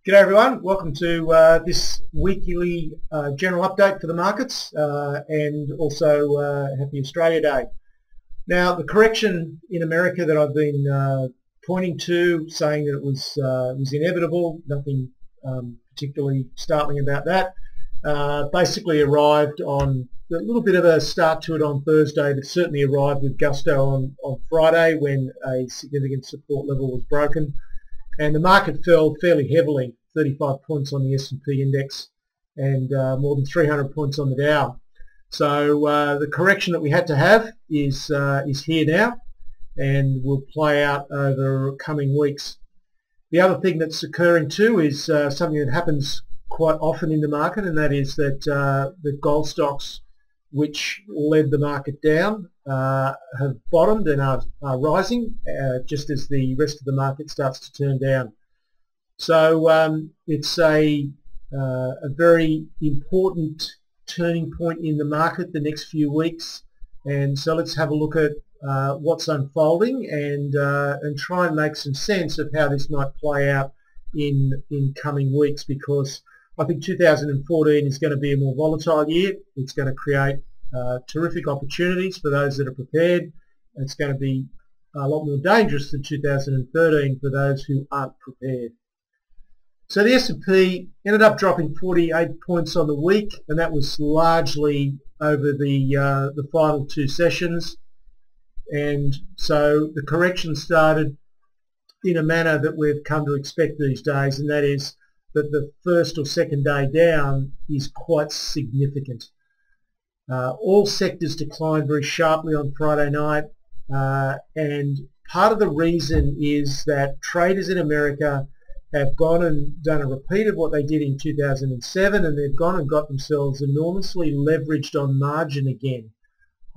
G'day everyone, welcome to this weekly general update for the markets and also Happy Australia Day. Now the correction in America that I've been pointing to, saying that it was inevitable, nothing particularly startling about that, basically arrived on a little bit of a start to it on Thursday, but certainly arrived with gusto on Friday when a significant support level was broken. And the market fell fairly heavily, 35 points on the S&P index and more than 300 points on the Dow. So the correction that we had to have is here now and will play out over coming weeks. The other thing that's occurring too is something that happens quite often in the market, and that is that the gold stocks which led the market down have bottomed and are rising just as the rest of the market starts to turn down. So it's a very important turning point in the market the next few weeks, and so let's have a look at what's unfolding and try and make some sense of how this might play out in coming weeks, because I think 2014 is going to be a more volatile year. It's going to create terrific opportunities for those that are prepared. It's going to be a lot more dangerous than 2013 for those who aren't prepared. So the S&P ended up dropping 48 points on the week, and that was largely over the final two sessions. And so the correction started in a manner that we've come to expect these days, and that is that the first or second day down is quite significant. All sectors declined very sharply on Friday night, and part of the reason is that traders in America have gone and done a repeat of what they did in 2007, and they've gone and got themselves enormously leveraged on margin again.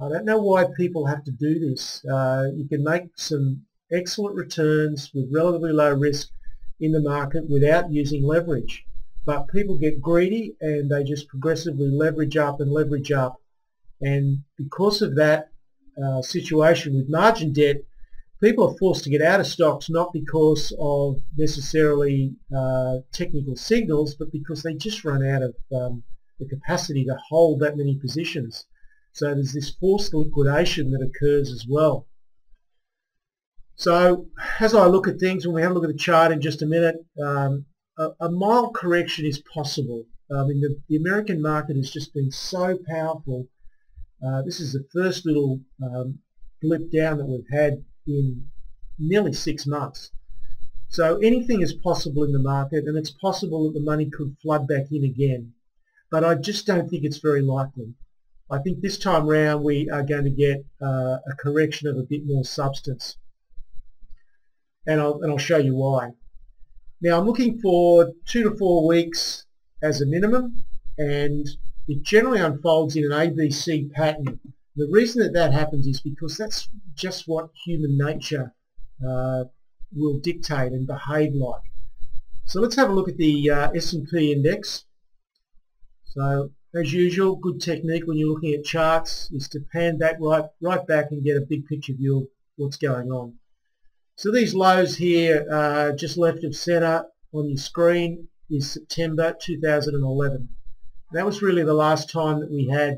I don't know why people have to do this. You can make some excellent returns with relatively low risk in the market without using leverage, but people get greedy and they just progressively leverage up and leverage up, and because of that situation with margin debt, people are forced to get out of stocks, not because of necessarily technical signals, but because they just run out of the capacity to hold that many positions. So there's this forced liquidation that occurs as well. So as I look at things, when we have a look at the chart in just a minute, a mild correction is possible. I mean, the American market has just been so powerful. This is the first little blip down that we've had in nearly 6 months. So anything is possible in the market, and it's possible that the money could flood back in again. But I just don't think it's very likely. I think this time round we are going to get a correction of a bit more substance. And I'll show you why. Now I'm looking for 2 to 4 weeks as a minimum, and it generally unfolds in an ABC pattern. The reason that happens is because that's just what human nature will dictate and behave like. So let's have a look at the S&P index. So as usual, good technique when you're looking at charts is to pan back right back and get a big picture view of what's going on. So these lows here, just left of center on your screen, is September 2011. That was really the last time that we had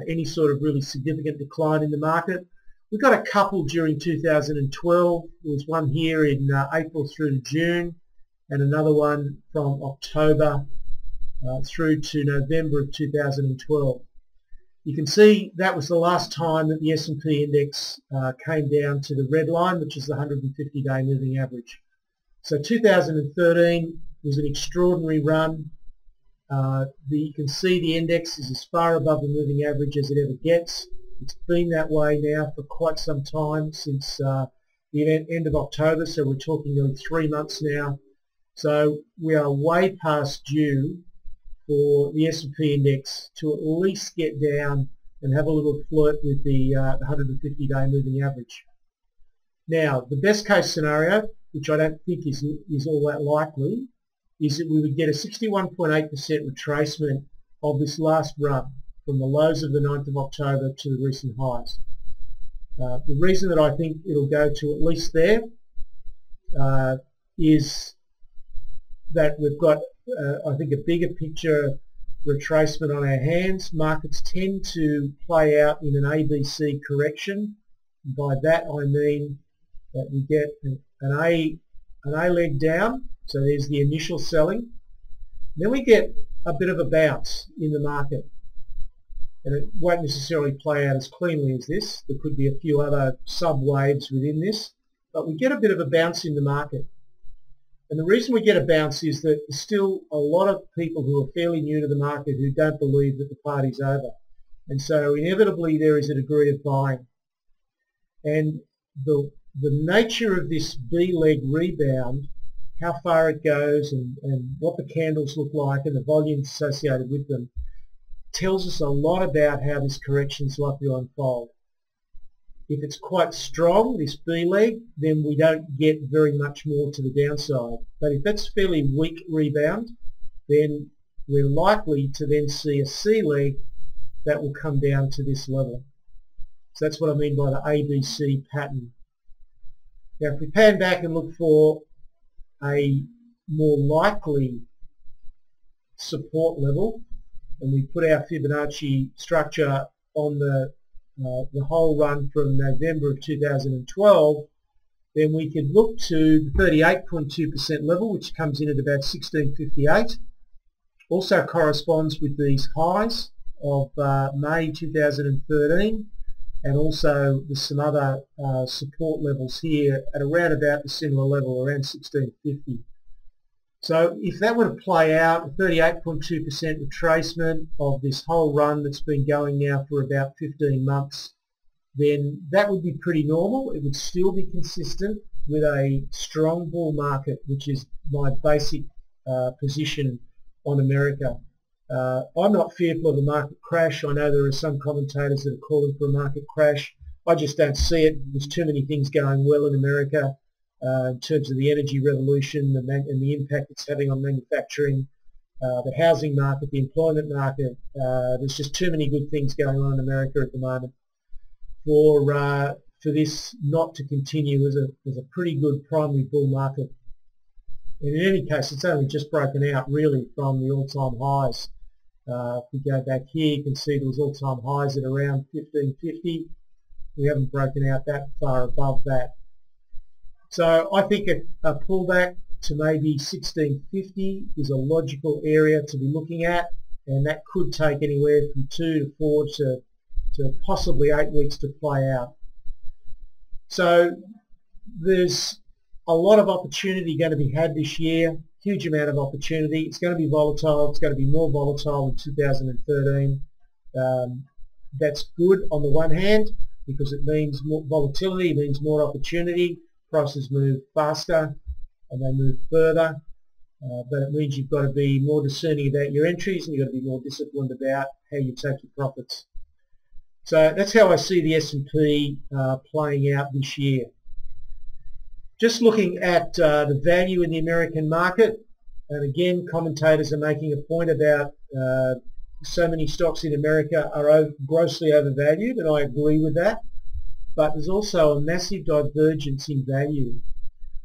any sort of really significant decline in the market. We got a couple during 2012. There was one here in April through to June, and another one from October through to November of 2012. You can see that was the last time that the S&P index came down to the red line, which is the 150-day moving average. So 2013 was an extraordinary run. You can see the index is as far above the moving average as it ever gets. It's been that way now for quite some time, since the end of October, so we're talking nearly 3 months now. So we are way past due for the S&P index to at least get down and have a little flirt with the 150-day moving average. Now, the best case scenario, which I don't think is all that likely, is that we would get a 61.8% retracement of this last run from the lows of the 9th of October to the recent highs. The reason that I think it'll go to at least there is that we've got, I think, a bigger picture retracement on our hands. Markets tend to play out in an ABC correction. By that I mean that we get an A leg down, so there's the initial selling. Then we get a bit of a bounce in the market, and it won't necessarily play out as cleanly as this. There could be a few other sub-waves within this, but we get a bit of a bounce in the market. And the reason we get a bounce is that there's still a lot of people who are fairly new to the market who don't believe that the party's over. And so inevitably there is a degree of buying. And the nature of this B-leg rebound, how far it goes and what the candles look like and the volumes associated with them, tells us a lot about how this correction is likely to unfold. If it's quite strong, this B-leg, then we don't get very much more to the downside. But if it's fairly weak rebound, then we're likely to then see a C-leg that will come down to this level. So that's what I mean by the ABC pattern. Now if we pan back and look for a more likely support level, and we put our Fibonacci structure on the whole run from November of 2012, then we could look to the 38.2% level, which comes in at about 1658. Also corresponds with these highs of May 2013, and also there's some other support levels here at around about the similar level, around 1650. So if that were to play out, a 38.2% retracement of this whole run that's been going now for about 15 months, then that would be pretty normal. It would still be consistent with a strong bull market, which is my basic position on America. I'm not fearful of a market crash. I know there are some commentators that are calling for a market crash. I just don't see it. There's too many things going well in America. In terms of the energy revolution and the impact it's having on manufacturing, the housing market, the employment market. There's just too many good things going on in America at the moment for this not to continue as a pretty good primary bull market. And in any case, it's only just broken out really from the all-time highs. If we go back here, you can see there was all-time highs at around 1550. We haven't broken out that far above that. So I think a pullback to maybe 1650 is a logical area to be looking at, and that could take anywhere from 2 to 4 to possibly 8 weeks to play out. So there's a lot of opportunity going to be had this year, huge amount of opportunity. It's going to be volatile. It's going to be more volatile in 2013. That's good on the one hand because it means more volatility, it means more opportunity. Prices move faster and they move further, but it means you've got to be more discerning about your entries and you've got to be more disciplined about how you take your profits. So that's how I see the S&P playing out this year. Just looking at the value in the American market, and again commentators are making a point about so many stocks in America are grossly overvalued, and I agree with that. But there's also a massive divergence in value.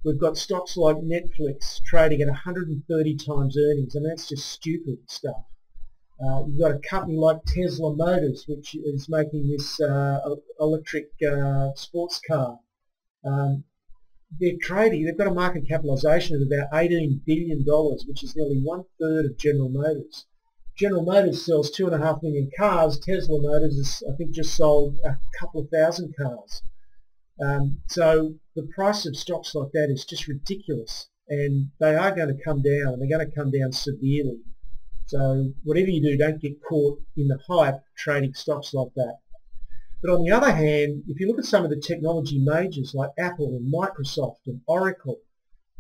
We've got stocks like Netflix trading at 130 times earnings, and that's just stupid stuff. You've got a company like Tesla Motors, which is making this electric sports car. They're trading, they've got a market capitalisation of about $18 billion, which is nearly 1/3 of General Motors. General Motors sells 2.5 million cars. Tesla Motors has, I think, just sold a couple of thousand cars. So the price of stocks like that is just ridiculous, and they are going to come down, and they're going to come down severely. So whatever you do, don't get caught in the hype trading stocks like that. But on the other hand, if you look at some of the technology majors like Apple and Microsoft and Oracle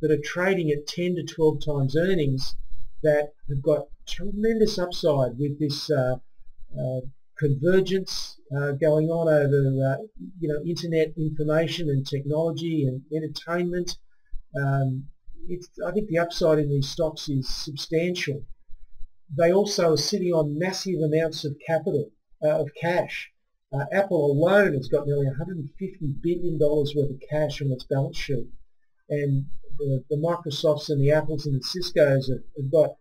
that are trading at 10 to 12 times earnings, that have got tremendous upside with this convergence going on over internet information and technology and entertainment. I think the upside in these stocks is substantial. They also are sitting on massive amounts of capital, of cash. Apple alone has got nearly $150 billion worth of cash on its balance sheet, and the Microsofts and the Apples and the Ciscos have got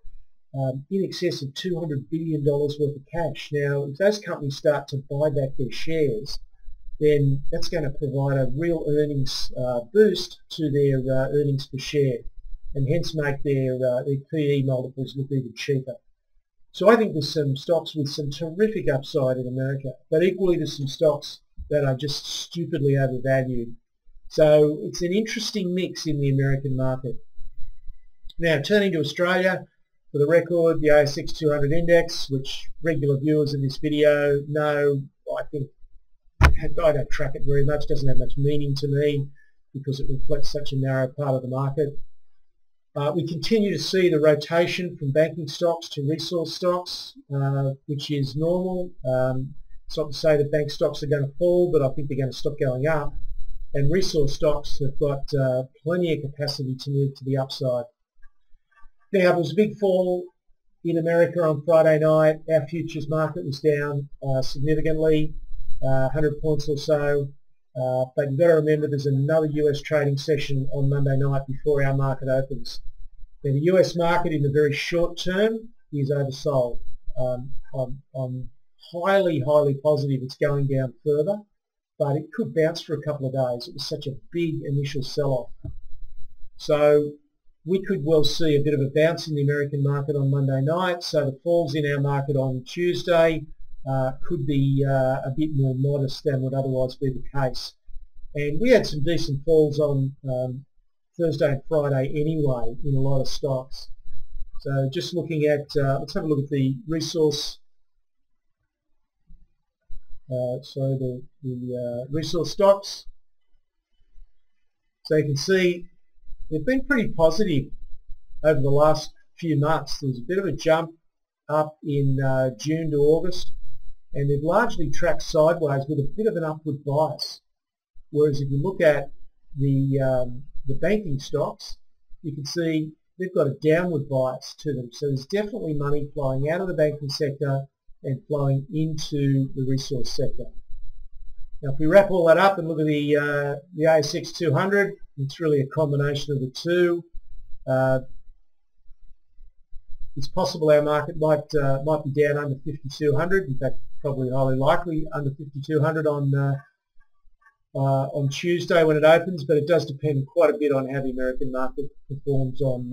in excess of $200 billion worth of cash. Now, if those companies start to buy back their shares, then that's going to provide a real earnings boost to their earnings per share, and hence make their PE multiples look even cheaper. So I think there's some stocks with some terrific upside in America, but equally there's some stocks that are just stupidly overvalued. So it's an interesting mix in the American market. Now, turning to Australia, for the record, the ASX 200 index, which regular viewers of this video know, I think I don't track it very much, doesn't have much meaning to me because it reflects such a narrow part of the market. We continue to see the rotation from banking stocks to resource stocks, which is normal. It's not to say that bank stocks are going to fall, but I think they're going to stop going up. And resource stocks have got plenty of capacity to move to the upside. Now, there was a big fall in America on Friday night. Our futures market was down significantly, 100 points or so. But you've got to remember there's another US trading session on Monday night before our market opens. Now, the US market in the very short term is oversold. I'm highly positive it's going down further, but it could bounce for a couple of days. It was such a big initial sell-off. So we could well see a bit of a bounce in the American market on Monday night. So the falls in our market on Tuesday could be a bit more modest than would otherwise be the case. And we had some decent falls on Thursday and Friday anyway in a lot of stocks. So just looking at, let's have a look at the resource, resource stocks. So you can see they've been pretty positive over the last few months. There was a bit of a jump up in June to August, and they've largely tracked sideways with a bit of an upward bias. Whereas if you look at the banking stocks, you can see they've got a downward bias to them. So there's definitely money flowing out of the banking sector and flowing into the resource sector. Now, if we wrap all that up and look at the ASX 200, it's really a combination of the two. It's possible our market might be down under 5,200. In fact, probably highly likely under 5,200 on Tuesday when it opens, but it does depend quite a bit on how the American market performs on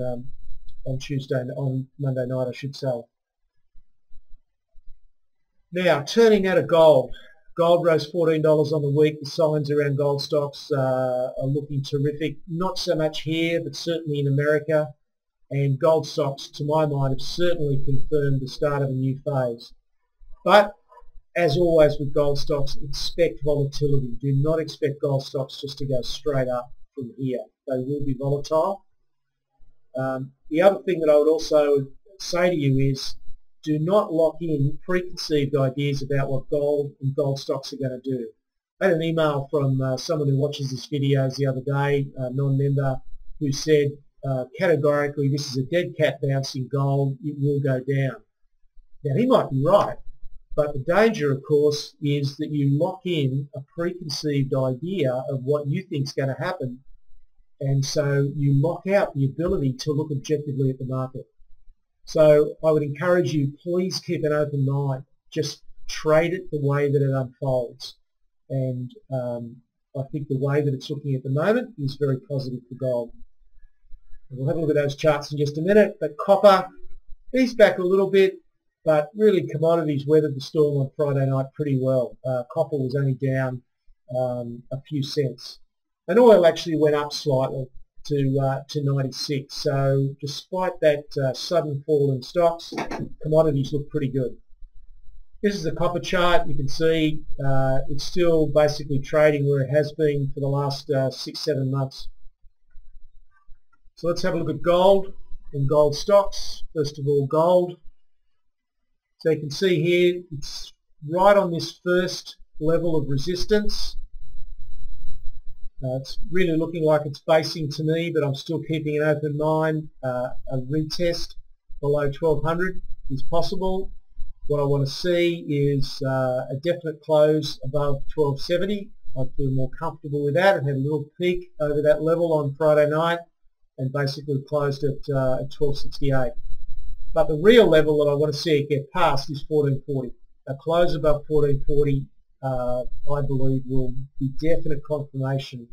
Monday night, I should say. Now, turning now to gold. Gold rose $14 on the week. The signs around gold stocks are looking terrific. Not so much here, but certainly in America. And gold stocks, to my mind, have certainly confirmed the start of a new phase. But as always with gold stocks, expect volatility. Do not expect gold stocks just to go straight up from here. They will be volatile. The other thing that I would also say to you is do not lock in preconceived ideas about what gold and gold stocks are going to do. I had an email from someone who watches this videos the other day, a non-member, who said categorically this is a dead cat bounce in gold, it will go down. Now, he might be right, but the danger, of course, is that you lock in a preconceived idea of what you think is going to happen, and so you lock out the ability to look objectively at the market. So I would encourage you, please keep an open mind. Just trade it the way that it unfolds. And I think the way that it's looking at the moment is very positive for gold. And we'll have a look at those charts in just a minute. But copper, eased back a little bit, but really commodities weathered the storm on Friday night pretty well. Copper was only down a few cents. And oil actually went up slightly to 96. So despite that sudden fall in stocks, commodities look pretty good. This is the copper chart. You can see it's still basically trading where it has been for the last 6-7 months. So let's have a look at gold and gold stocks. First of all, gold. So you can see here it's right on this first level of resistance. It's really looking like it's basing to me, but I'm still keeping an open mind. A retest below 1200 is possible. What I want to see is a definite close above 1270. I feel more comfortable with that. It had a little peak over that level on Friday night, and basically closed at 1268. But the real level that I want to see it get past is 1440. A close above 1440, I believe, will be definite confirmation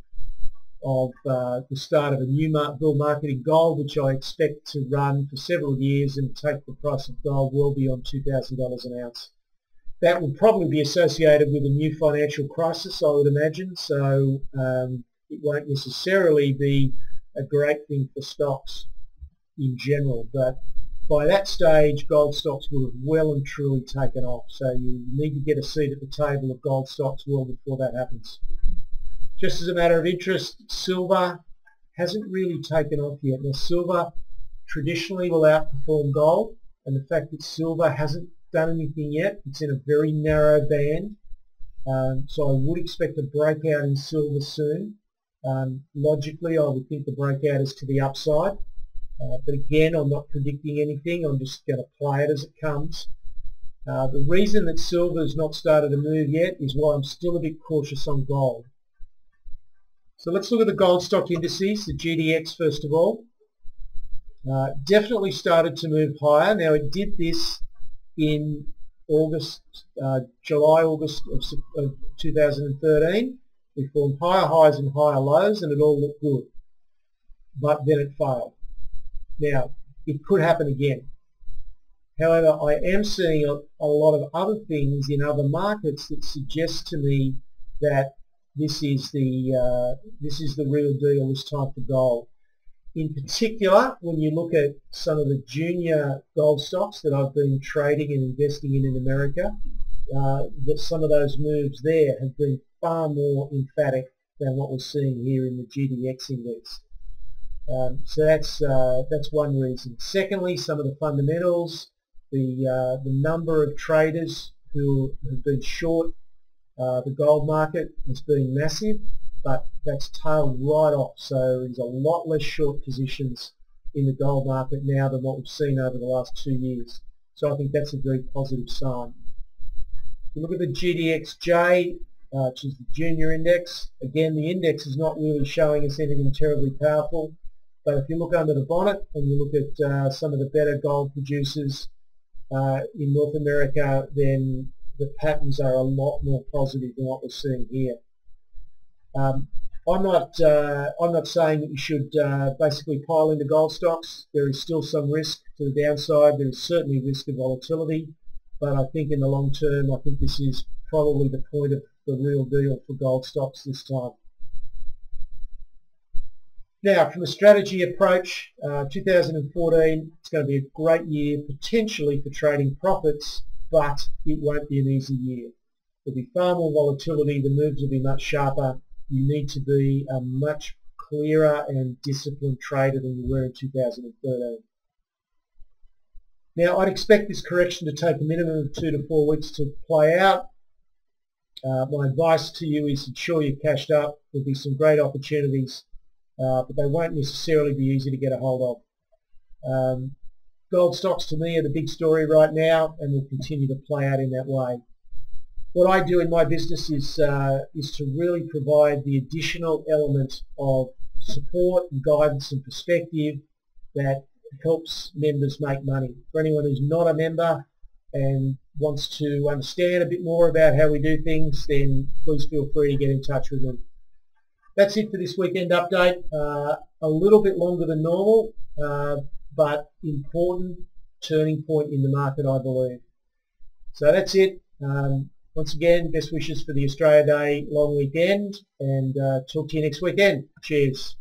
of the start of a new bull market in gold, which I expect to run for several years and take the price of gold well beyond $2,000 an ounce. That will probably be associated with a new financial crisis, I would imagine, so it won't necessarily be a great thing for stocks in general, but by that stage gold stocks will have well and truly taken off, so you need to get a seat at the table of gold stocks well before that happens. Just as a matter of interest, silver hasn't really taken off yet. Now silver traditionally will outperform gold, and the fact that silver hasn't done anything yet, it's in a very narrow band, so I would expect a breakout in silver soon. Logically I would think the breakout is to the upside, but again I'm not predicting anything, I'm just going to play it as it comes. The reason that silver has not started to move yet is why I'm still a bit cautious on gold. So let's look at the gold stock indices, the GDX first of all. Definitely started to move higher. Now it did this in July, August of 2013. We formed higher highs and higher lows and it all looked good, but then it failed. Now it could happen again. However, I am seeing a lot of other things in other markets that suggest to me that this is the real deal this time for gold. In particular, when you look at some of the junior gold stocks that I've been trading and investing in America, that some of those moves there have been far more emphatic than what we're seeing here in the GDX index. So that's one reason. Secondly, some of the fundamentals, the number of traders who have been short the gold market has been massive, but that's tailed right off, so there's a lot less short positions in the gold market now than what we've seen over the last 2 years. So I think that's a very positive sign. If you look at the GDXJ, which is the junior index, again the index is not really showing us anything terribly powerful, but if you look under the bonnet and you look at some of the better gold producers in North America, then the patterns are a lot more positive than what we're seeing here. I'm not saying that you should basically pile into gold stocks. There is still some risk to the downside. There is certainly risk of volatility, but I think in the long term, I think this is probably the point of the real deal for gold stocks this time. Now, from a strategy approach, 2014, it's going to be a great year potentially for trading profits, but it won't be an easy year. There'll be far more volatility, the moves will be much sharper. You need to be a much clearer and disciplined trader than you were in 2013. Now, I'd expect this correction to take a minimum of 2 to 4 weeks to play out. My advice to you is ensure you're cashed up. There'll be some great opportunities, but they won't necessarily be easy to get a hold of. Gold stocks to me are the big story right now and will continue to play out in that way. What I do in my business is to really provide the additional element of support and guidance and perspective that helps members make money. For anyone who's not a member and wants to understand a bit more about how we do things, then please feel free to get in touch with them. That's it for this weekend update. A little bit longer than normal, but important turning point in the market, I believe. So that's it. Once again, best wishes for the Australia Day long weekend, and talk to you next weekend. Cheers.